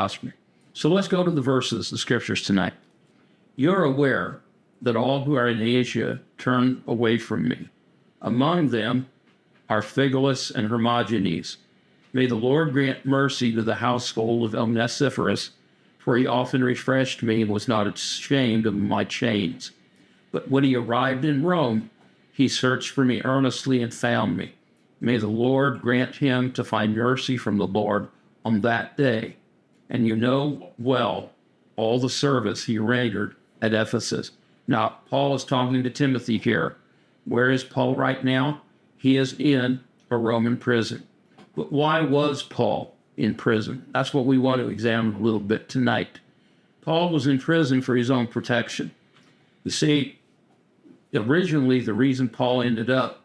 gospel. So let's go to the verses, the scriptures tonight. You're aware that all who are in Asia turn away from me. Among them are Phygelus and Hermogenes. May the Lord grant mercy to the household of Onesiphorus, for he often refreshed me and was not ashamed of my chains. But when he arrived in Rome, he searched for me earnestly and found me. May the Lord grant him to find mercy from the Lord on that day. And you know well all the service he rendered at Ephesus. Now, Paul is talking to Timothy here. Where is Paul right now? He is in a Roman prison. But why was Paul in prison? That's what we want to examine a little bit tonight. Paul was in prison for his own protection. You see, originally the reason Paul ended up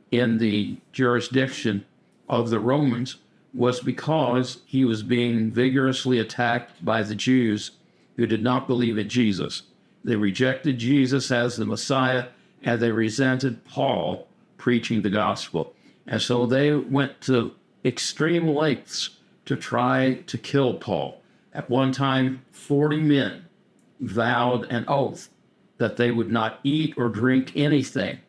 in the jurisdiction of the Romans was because he was being vigorously attacked by the Jews who did not believe in Jesus. They rejected Jesus as the Messiah, and they resented Paul preaching the gospel. And so they went to extreme lengths to try to kill Paul. At one time, 40 men vowed an oath that they would not eat or drink anything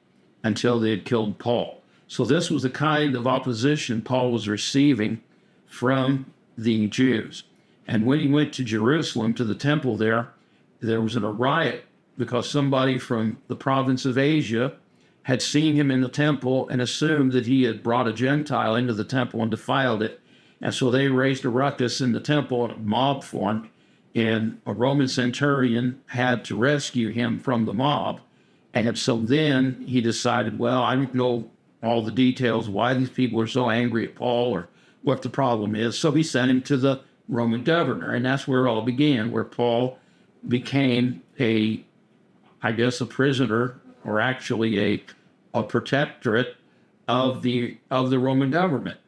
until they had killed Paul. So this was the kind of opposition Paul was receiving from the Jews. And when he went to Jerusalem, to the temple there was a riot because somebody from the province of Asia had seen him in the temple and assumed that he had brought a Gentile into the temple and defiled it. And so they raised a ruckus in the temple and a mob formed, and a Roman centurion had to rescue him from the mob. And so then he decided, well, I don't know all the details, why these people are so angry at Paul or what the problem is. So he sent him to the Roman governor, and that's where it all began, where Paul became a prisoner, or actually a protectorate of the Roman government.